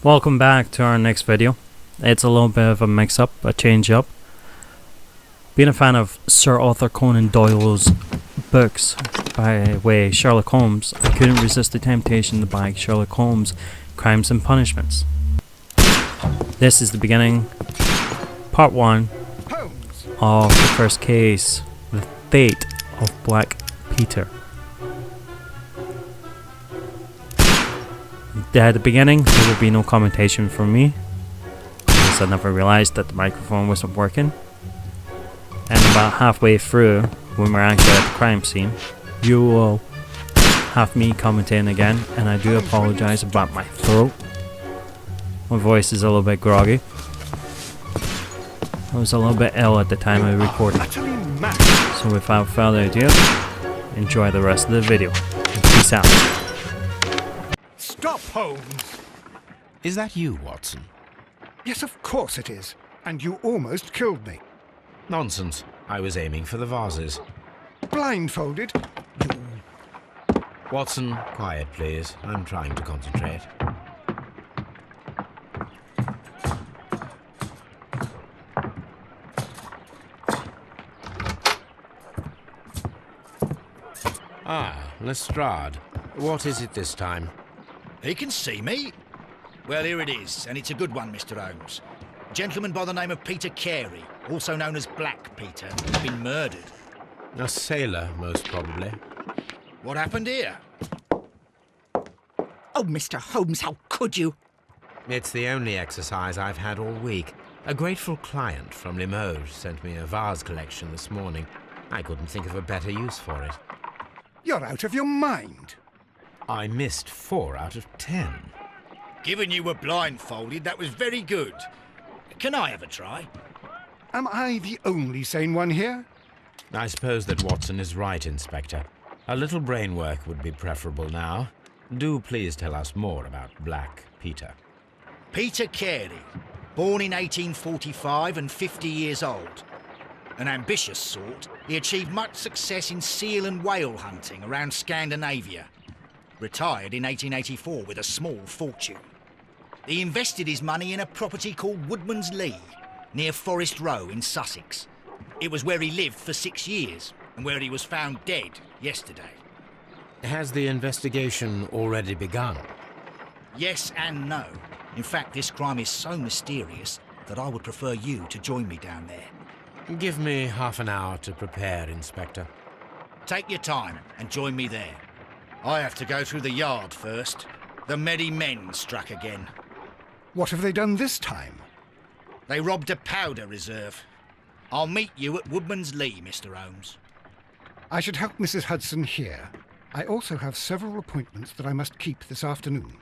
Welcome back to our next video. It's a little bit of a mix-up, a change-up. Being a fan of Sir Arthur Conan Doyle's books, by way Sherlock Holmes, I couldn't resist the temptation to buy Sherlock Holmes Crimes and Punishments. This is the beginning, part 1 of the first case, the fate of Black Peter. At the beginning, there will be no commentation from me, because I never realized that the microphone wasn't working. And about halfway through, when we're actually at the crime scene, you will have me commenting again, and I do apologize about my throat. My voice is a little bit groggy. I was a little bit ill at the time I recorded. So without further ado, enjoy the rest of the video. And peace out. Stop, Holmes! Is that you, Watson? Yes, of course it is. And you almost killed me. Nonsense. I was aiming for the vases. Blindfolded? Watson, quiet, please. I'm trying to concentrate. Ah, Lestrade. What is it this time? He can see me. Well, here it is, and it's a good one, Mr. Holmes. A gentleman by the name of Peter Carey, also known as Black Peter, has been murdered. A sailor, most probably. What happened here? Oh, Mr. Holmes, how could you? It's the only exercise I've had all week. A grateful client from Limoges sent me a vase collection this morning. I couldn't think of a better use for it. You're out of your mind. I missed 4 out of 10. Given you were blindfolded, that was very good. Can I have a try? Am I the only sane one here? I suppose that Watson is right, Inspector. A little brain work would be preferable now. Do please tell us more about Black Peter. Peter Carey, born in 1845 and 50 years old. An ambitious sort, he achieved much success in seal and whale hunting around Scandinavia. Retired in 1884 with a small fortune. He invested his money in a property called Woodman's Lee, near Forest Row in Sussex. It was where he lived for 6 years, and where he was found dead yesterday. Has the investigation already begun? Yes and no. In fact, this crime is so mysterious that I would prefer you to join me down there. Give me half an hour to prepare, Inspector. Take your time and join me there. I have to go through the yard first. The merry men struck again. What have they done this time? They robbed a powder reserve. I'll meet you at Woodman's Lee, Mr. Holmes. I should help Mrs. Hudson here. I also have several appointments that I must keep this afternoon.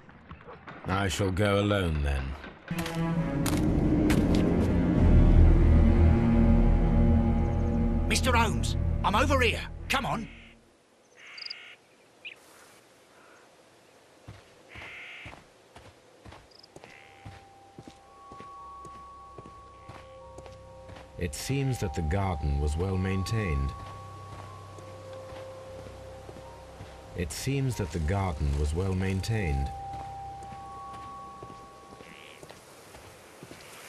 I shall go alone, then. Mr. Holmes, I'm over here. Come on. It seems that the garden was well maintained.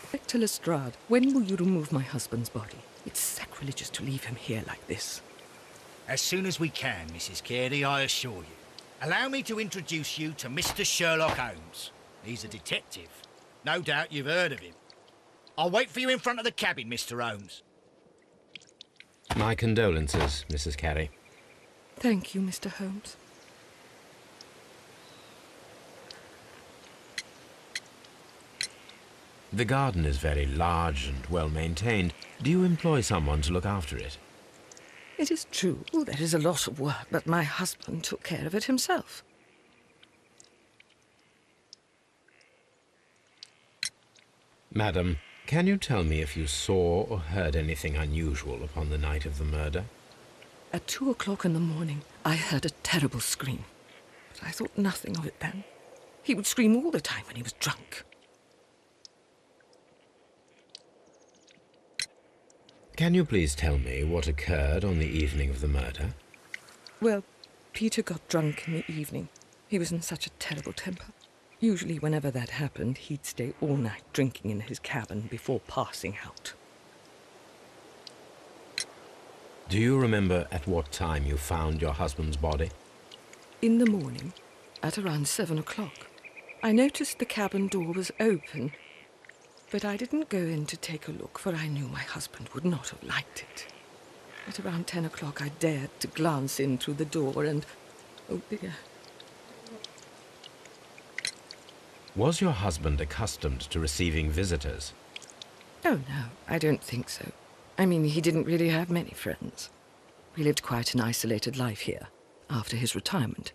Inspector Lestrade, when will you remove my husband's body? It's sacrilegious to leave him here like this. As soon as we can, Mrs. Carey, I assure you. Allow me to introduce you to Mr. Sherlock Holmes. He's a detective. No doubt you've heard of him. I'll wait for you in front of the cabin, Mr. Holmes. My condolences, Mrs. Carey. Thank you, Mr. Holmes. The garden is very large and well maintained. Do you employ someone to look after it? It is true, there is a lot of work, but my husband took care of it himself. Madam, can you tell me if you saw or heard anything unusual upon the night of the murder? At 2 o'clock in the morning, I heard a terrible scream, but I thought nothing of it then. He would scream all the time when he was drunk. Can you please tell me what occurred on the evening of the murder? Well, Peter got drunk in the evening. He was in such a terrible temper. Usually whenever that happened, he'd stay all night drinking in his cabin before passing out. Do you remember at what time you found your husband's body? In the morning, at around 7 o'clock, I noticed the cabin door was open, but I didn't go in to take a look, for I knew my husband would not have liked it. At around 10 o'clock, I dared to glance in through the door and... oh dear. Was your husband accustomed to receiving visitors? Oh, no, I don't think so. I mean, he didn't really have many friends. We lived quite an isolated life here, after his retirement.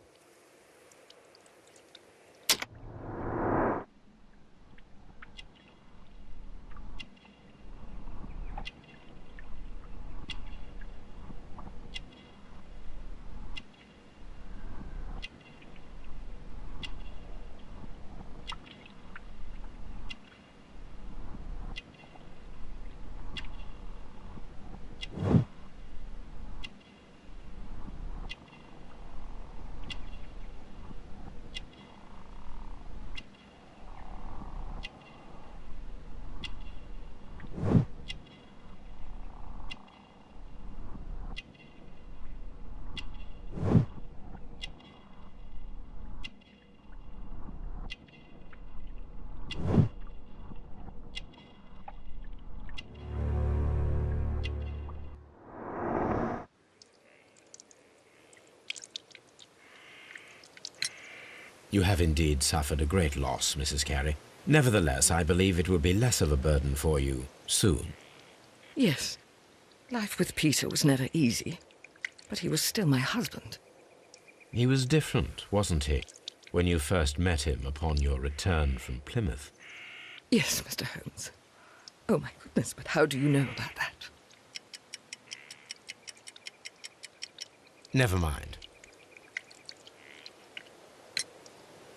You have indeed suffered a great loss, Mrs. Carey. Nevertheless, I believe it will be less of a burden for you soon. Yes, life with Peter was never easy, but he was still my husband. He was different, wasn't he, when you first met him upon your return from Plymouth? Yes, Mr. Holmes. Oh, my goodness, but how do you know about that? Never mind.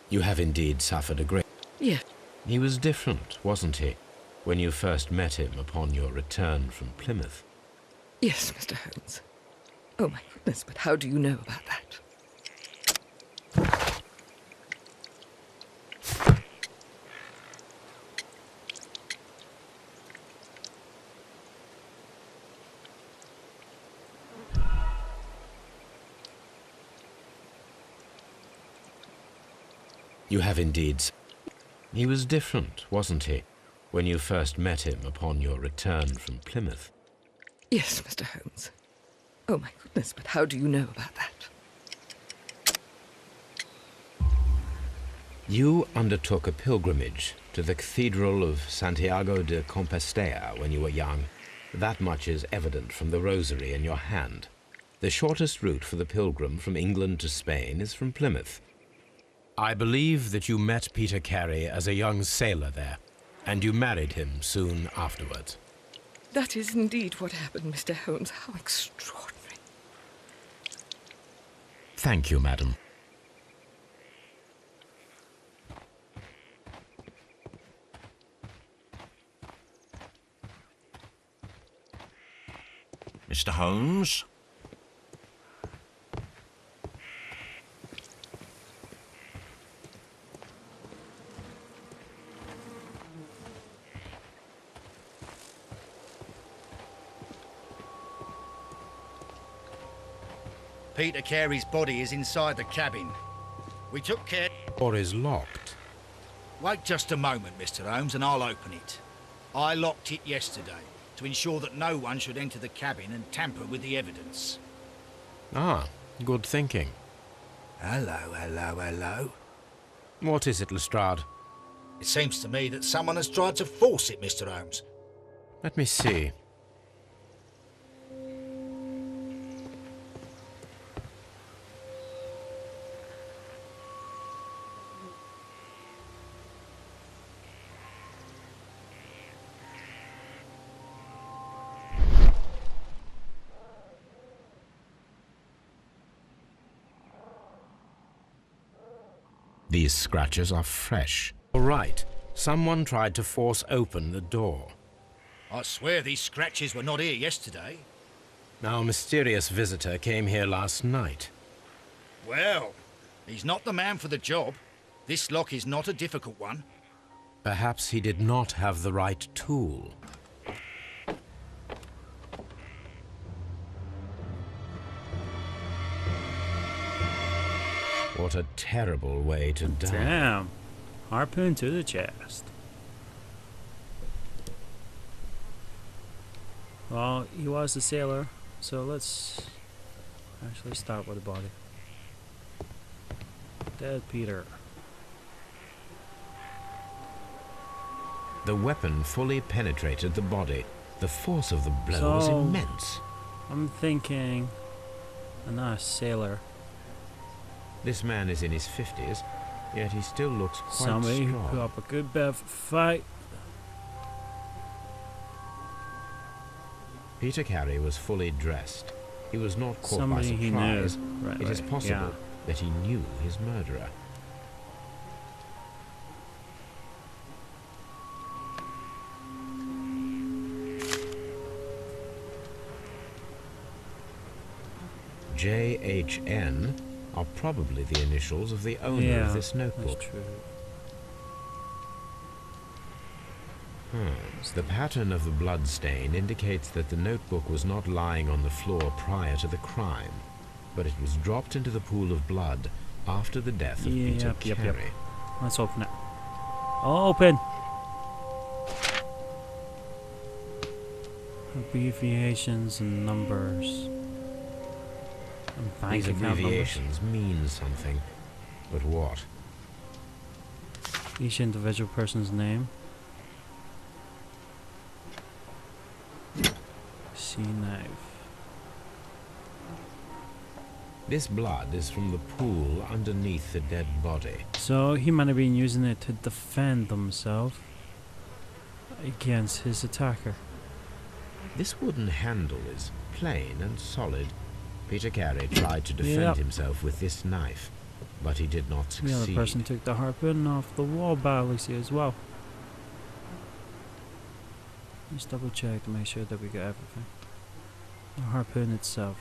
You have indeed suffered a great... Yes. He was different, wasn't he, when you first met him upon your return from Plymouth? Yes, Mr. Holmes. Oh, my goodness, but how do you know about that? You have indeed... He was different, wasn't he, when you first met him upon your return from Plymouth? Yes, Mr. Holmes. Oh, my goodness, but how do you know about that? You undertook a pilgrimage to the Cathedral of Santiago de Compostela when you were young. That much is evident from the rosary in your hand. The shortest route for the pilgrim from England to Spain is from Plymouth. I believe that you met Peter Carey as a young sailor there, and you married him soon afterwards. That is indeed what happened, Mr. Holmes. How extraordinary. Thank you, madam. Mr. Holmes? Peter Carey's body is inside the cabin. We took care... Door is locked. Wait just a moment, Mr. Holmes, and I'll open it. I locked it yesterday to ensure that no one should enter the cabin and tamper with the evidence. Ah, good thinking. Hello, hello, hello. What is it, Lestrade? It seems to me that someone has tried to force it, Mr. Holmes. Let me see. These scratches are fresh. All right. Someone tried to force open the door. I swear these scratches were not here yesterday. Our mysterious visitor came here last night. Well, he's not the man for the job. This lock is not a difficult one. Perhaps he did not have the right tool. What a terrible way to die. Damn. Harpoon to the chest. Well, he was a sailor, so let's actually start with the body. Dead Peter. The weapon fully penetrated the body. The force of the blow was So- immense. I'm thinking a nice sailor. This man is in his 50s, yet he still looks quite Somebody who strong. put up a good bit of a fight. Peter Carey was fully dressed. He was not caught Somebody by he knew. surprise. Right, It is right, possible yeah. that he knew his murderer. JHN are probably the initials of the owner Yeah, of this notebook. that's true. The pattern of the blood stain indicates that the notebook was not lying on the floor prior to the crime, but it was dropped into the pool of blood after the death of Peter Yep. Carey. Let's open it. Open! Abbreviations and numbers. And bank These account numbers. abbreviations mean something, but what? Each individual person's name. C-knife. This blood is from the pool underneath the dead body. So he might have been using it to defend himself against his attacker. This wooden handle is plain and solid. Peter Carey tried to defend Yep. himself with this knife, but he did not The other succeed. person took the harpoon off the wall balance as well. Just double check to make sure that we got everything. The harpoon itself.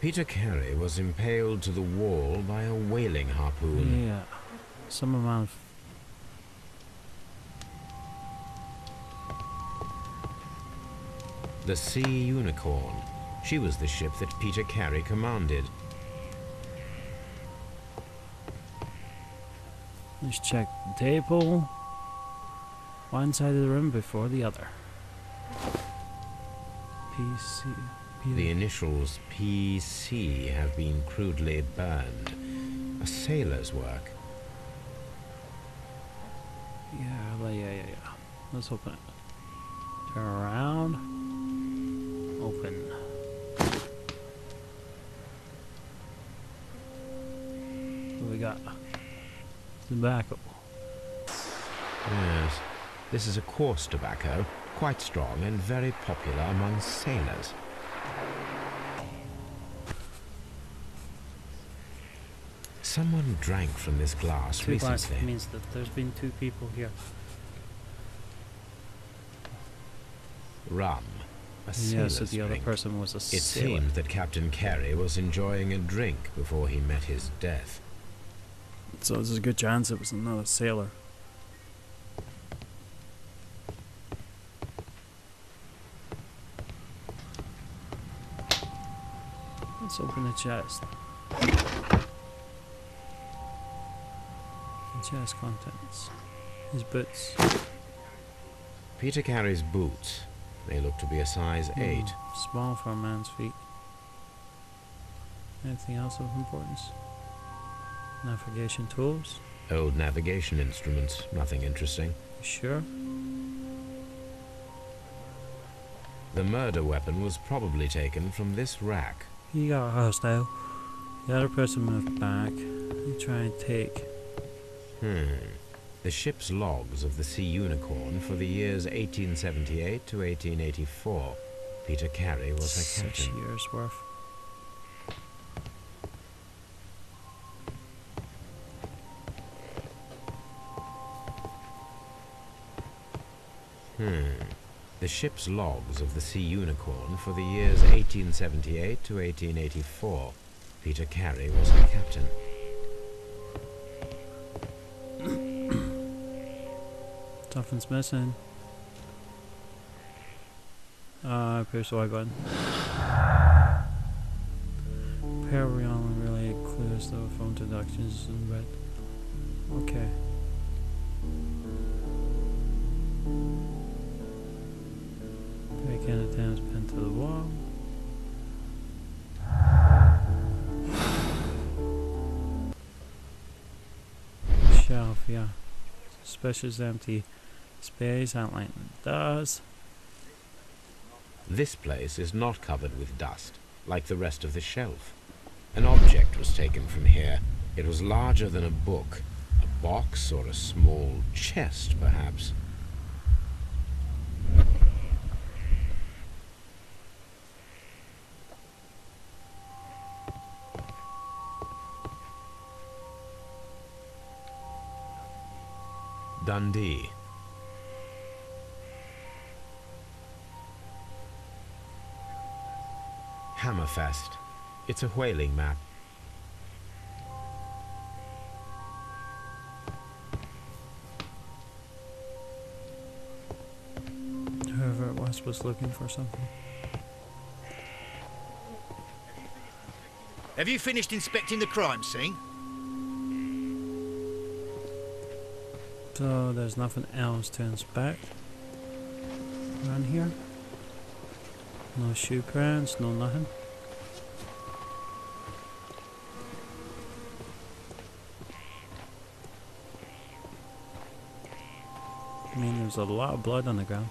Peter Carey was impaled to the wall by a whaling harpoon. Yeah. Some amount of... The Sea Unicorn. She was the ship that Peter Carey commanded. Let's check the table. One side of the room before the other. PC. The initials PC have been crudely burned. A sailor's work. Yeah. Let's open it. Turn around. Open. What do we got? Tobacco. Yes, this is a coarse tobacco, quite strong and very popular among sailors. Someone drank from this glass Two glasses recently. means that there's been two people here. Rum. A Yeah, sailor's so the other drink. person was a It sailor. seemed that Captain Carey was enjoying a drink before he met his death. So there's a good chance it was another sailor. Let's open the chest. The chest contents. His boots. Peter Carey's boots. They look to be a size 8. Small for a man's feet. Anything else of importance? Navigation tools. Old navigation instruments. Nothing interesting. You sure? The murder weapon was probably taken from this rack. He got hostile. The other person moved back. They try and take. The ship's logs of the Sea Unicorn for the years 1878 to 1884. Peter Carey was her 6 captain. years worth. The ship's logs of the Sea Unicorn for the years 1878 to 1884. Peter Carey was her captain. Nothing's missing. Push the Y button. Carry on really clears the phone deductions in red. Okay. Break in attempts pinned to the wall. Shelf, yeah. Suspicious empty space outlined in dust. This place is not covered with dust, like the rest of the shelf. An object was taken from here. It was larger than a book. A box or a small chest, perhaps. Dundee. Hammerfest. It's a whaling map. Whoever it was looking for something. Have you finished inspecting the crime scene? So there's nothing else to inspect around here. No shoe prints, no nothing. I mean, there's a lot of blood on the ground.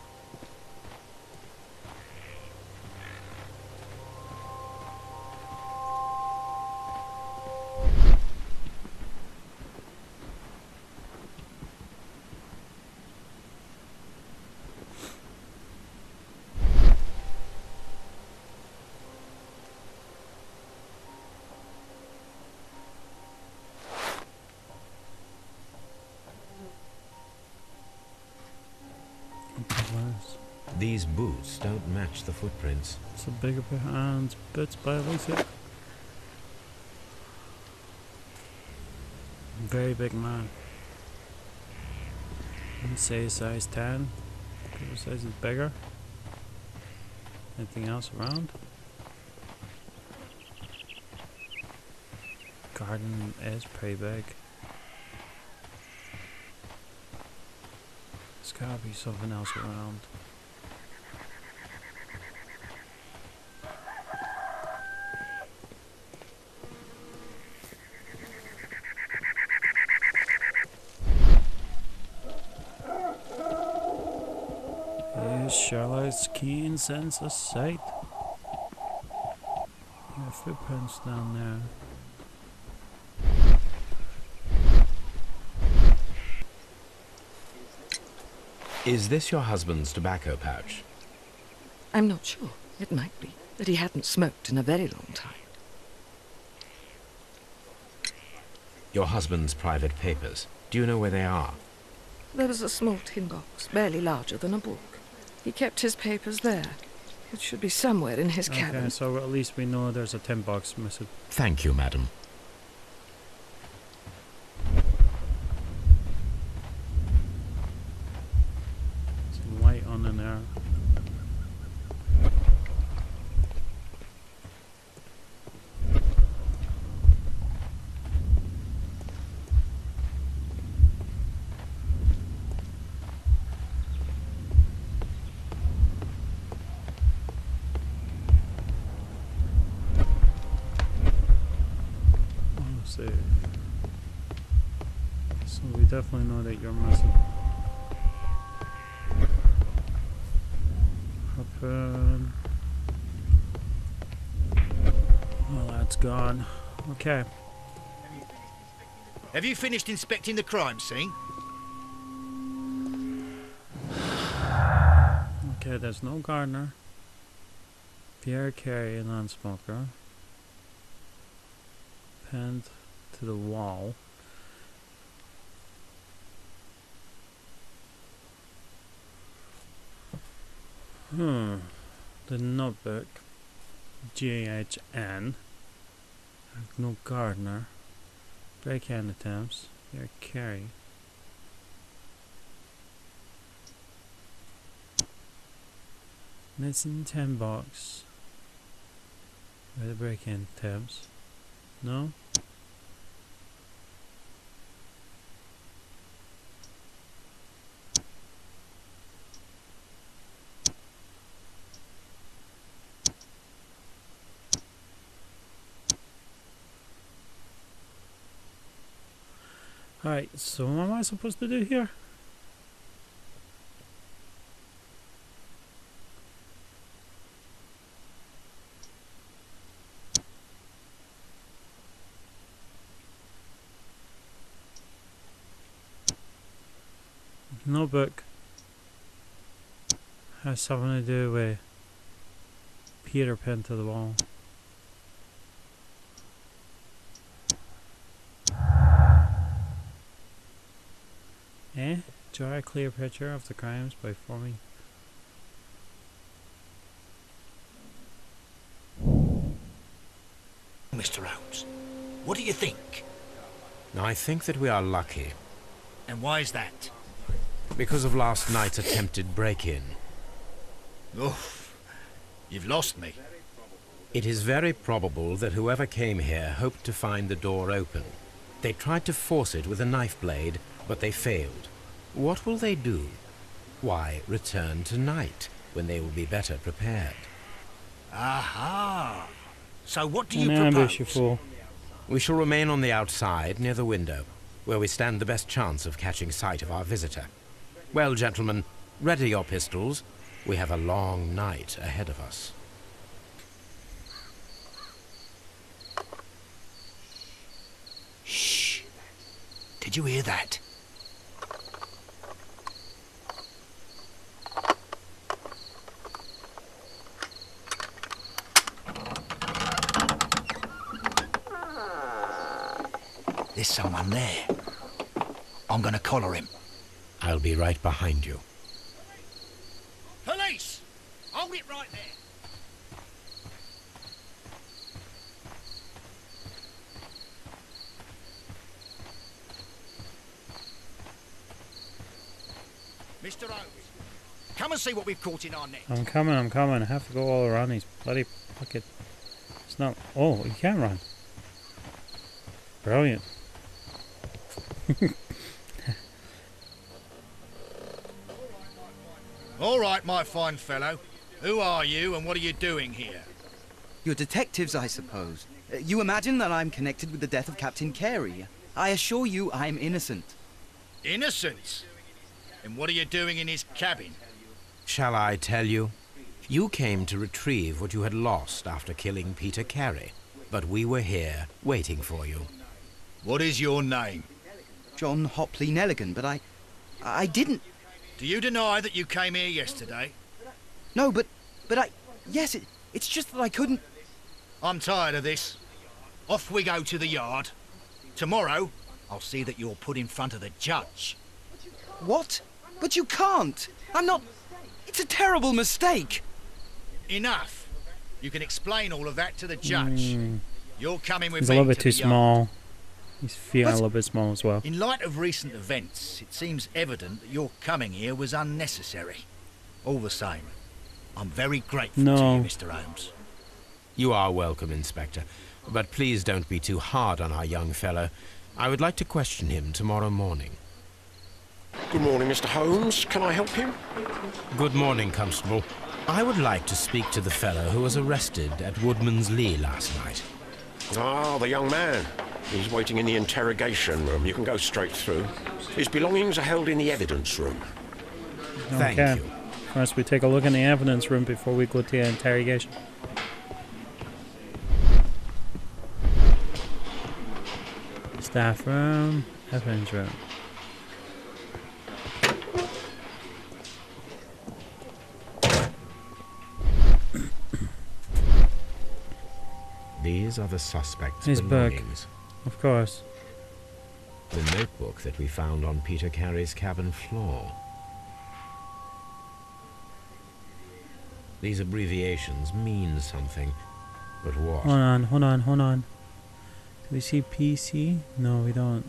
These boots don't match the footprints. It's a bigger pair of hands, boots by Alicia. Very big man. I'd say size 10. People size is bigger. Anything else around? Garden is pretty big. There's gotta be something else around. Sherlock's keen sense of sight. There are footprints down there. Is this your husband's tobacco pouch? I'm not sure. It might be that he hadn't smoked in a very long time. Your husband's private papers. Do you know where they are? There was a small tin box, barely larger than a book. He kept his papers there. It should be somewhere in his cabin. Okay, so at least we know there's a tin box missing. Thank you, madam. Some light on in there. So we definitely know that you're missing. Open. Well, that's gone. Okay. Have you finished inspecting the crime scene? Okay, there's no gardener. Pierre Carey, a non-smoker. Pinned to the wall. The notebook. GHN. No gardener. Break-in attempts. Pierre Carey. It's in 10 box. Where the break-in tabs? No? Alright, so what am I supposed to do here? No book. Has something to do with Peter pinned to the wall. Draw a clear picture of the crimes by forming. Mr. Holmes, what do you think? I think that we are lucky. And why is that? Because of last night's attempted break-in. Oof, you've lost me. It is very probable that whoever came here hoped to find the door open. They tried to force it with a knife blade, but they failed. What will they do? Why, return tonight, when they will be better prepared. Aha! So what do you An ambush, you propose? fool. We shall remain on the outside, near the window, where we stand the best chance of catching sight of our visitor. Well, gentlemen, ready your pistols. We have a long night ahead of us. Shh! Did you hear that? There's someone there. I'm gonna collar him. I'll be right behind you. Police! Hold it right there. Mr. Holmes, come and see what we've caught in our net. I'm coming. I have to go all around these bloody fucking... It's not... Oh, you can run. Brilliant. All right, my fine fellow. Who are you and what are you doing here? You're detectives, I suppose. You imagine that I'm connected with the death of Captain Carey. I assure you I'm innocent. Innocent? And what are you doing in his cabin? Shall I tell you? You came to retrieve what you had lost after killing Peter Carey, but we were here, waiting for you. What is your name? John Hopley Nelligan, but I didn't... Do you deny that you came here yesterday? No, but I... Yes, it's just that I couldn't... I'm tired of this. Off we go to the yard. Tomorrow, I'll see that you're put in front of the judge. What? But you can't! I'm not... It's a terrible mistake! Enough. You can explain all of that to the judge. You're coming with He's me a little bit to too the yard. small. He's feeling a But- little bit small as well. In light of recent events, it seems evident that your coming here was unnecessary. All the same, I'm very grateful to No. you, Mr. Holmes. You are welcome, Inspector, but please don't be too hard on our young fellow. I would like to question him tomorrow morning. Good morning, Mr. Holmes. Can I help you? Good morning, Constable. I would like to speak to the fellow who was arrested at Woodman's Lee last night. Ah, the young man. He's waiting in the interrogation room. You can go straight through. His belongings are held in the evidence room. Thank Okay. you. First, we take a look in the evidence room before we go to the interrogation. Staff room, evidence room. These are the suspect's His book. belongings. Of course. The notebook that we found on Peter Carey's cabin floor. These abbreviations mean something, but what? Hold on. Do we see PC? No, we don't.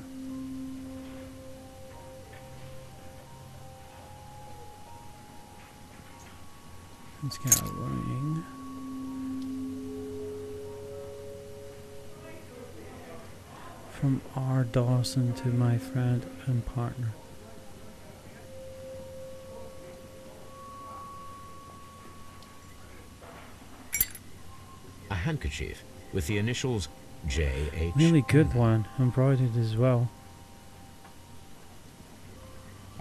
Let's get a ring. From R. Dawson to my friend and partner. A handkerchief with the initials J.H. Really good one, embroidered as well.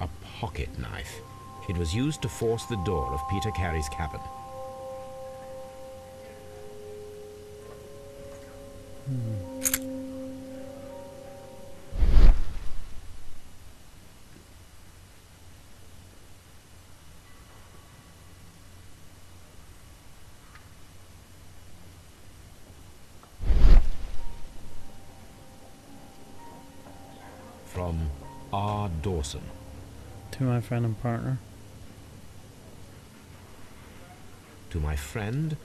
A pocket knife. It was used to force the door of Peter Carey's cabin. From R. Dawson. To my friend and partner. To my friend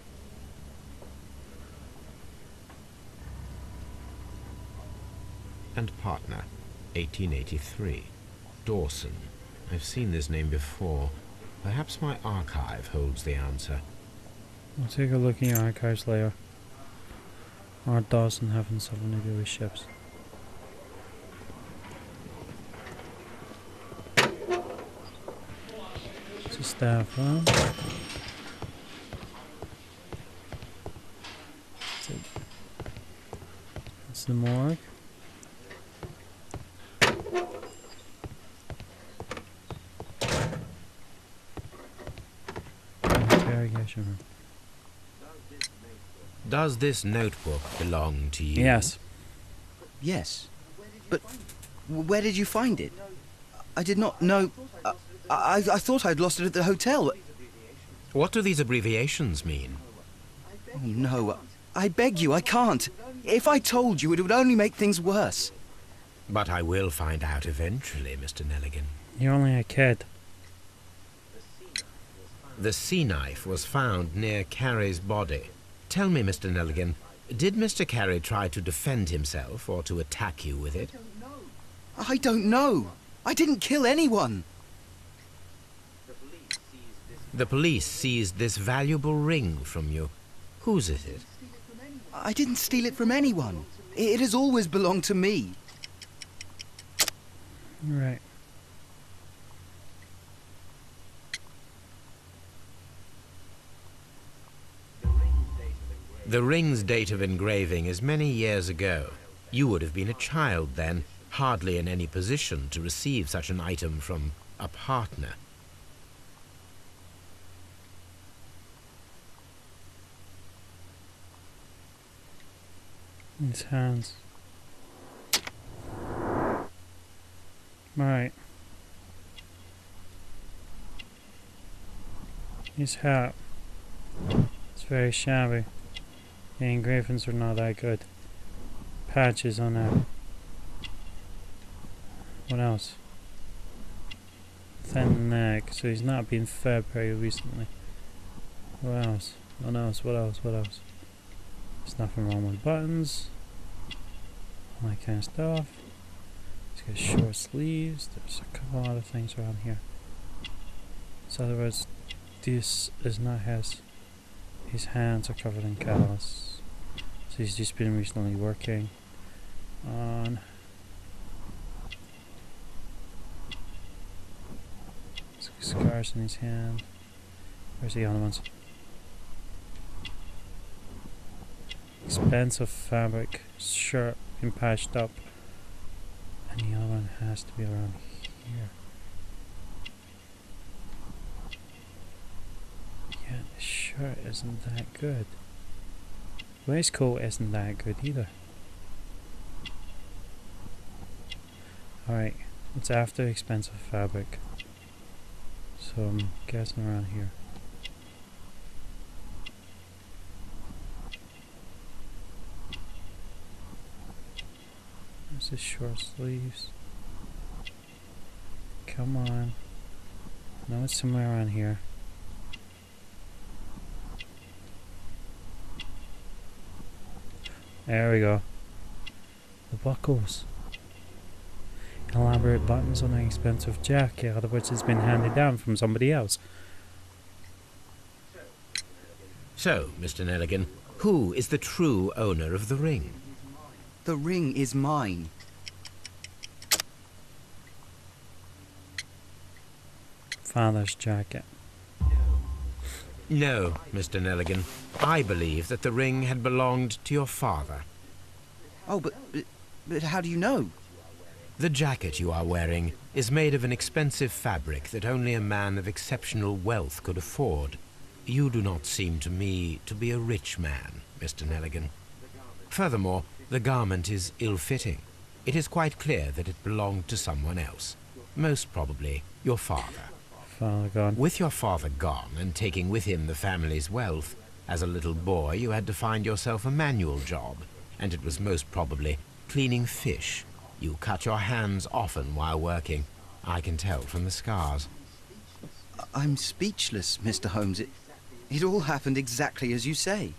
and partner, 1883. Dawson. I've seen this name before. Perhaps my archive holds the answer. We'll take a look in your archives later. R. Dawson having something to do with ships. It's a staff, huh? It's the morgue. Interrogation room. Does this notebook belong to you? Yes. Yes. But where did you find it? I did not know... I thought I'd lost it at the hotel. What do these abbreviations mean? Oh, no. I beg you, I can't. If I told you, it would only make things worse. But I will find out eventually, Mr. Nelligan. You're only a kid. The sea knife was found near Carey's body. Tell me, Mr. Nelligan, did Mr. Carey try to defend himself or to attack you with it? I don't know. I didn't kill anyone. The police seized this valuable ring from you. Whose is it? I didn't steal it from anyone. It has always belonged to me. Right. The ring's date of engraving is many years ago. You would have been a child then, hardly in any position to receive such an item from a partner. His hands. Right. His hat. It's very shabby. The engravings are not that good. Patches on that. What else? Thin neck, so he's not been fed very recently. What else? What else? What else? What else? There's nothing wrong with buttons. All that kind of stuff. He's got short sleeves. There's a couple other things around here. So in other words, this is not his hands are covered in callus. So he's just been recently working on scars in his hand. Where's the other ones? Expensive fabric, shirt been patched up, and the other one has to be around here. Yeah, the shirt isn't that good. Waistcoat isn't that good either. Alright, it's after expensive fabric, so I'm guessing around here. There's the short sleeves. Come on. No, it's somewhere around here. There we go. The buckles. Elaborate buttons on an expensive jacket, out of which has been handed down from somebody else. So, Mr. Nelligan, who is the true owner of the ring? The ring is mine. Father's jacket. No, Mr. Nelligan. I believe that the ring had belonged to your father. Oh, but how do you know? The jacket you are wearing is made of an expensive fabric that only a man of exceptional wealth could afford. You do not seem to me to be a rich man, Mr. Nelligan. Furthermore, the garment is ill-fitting. It is quite clear that it belonged to someone else, most probably your father. Father gone. With your father gone and taking with him the family's wealth, as a little boy you had to find yourself a manual job, and it was most probably cleaning fish. You cut your hands often while working. I can tell from the scars. I'm speechless, Mr. Holmes. It all happened exactly as you say.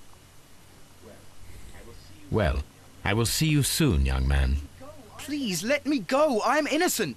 Well, I will see you soon, young man. Please, let me go. I'm innocent.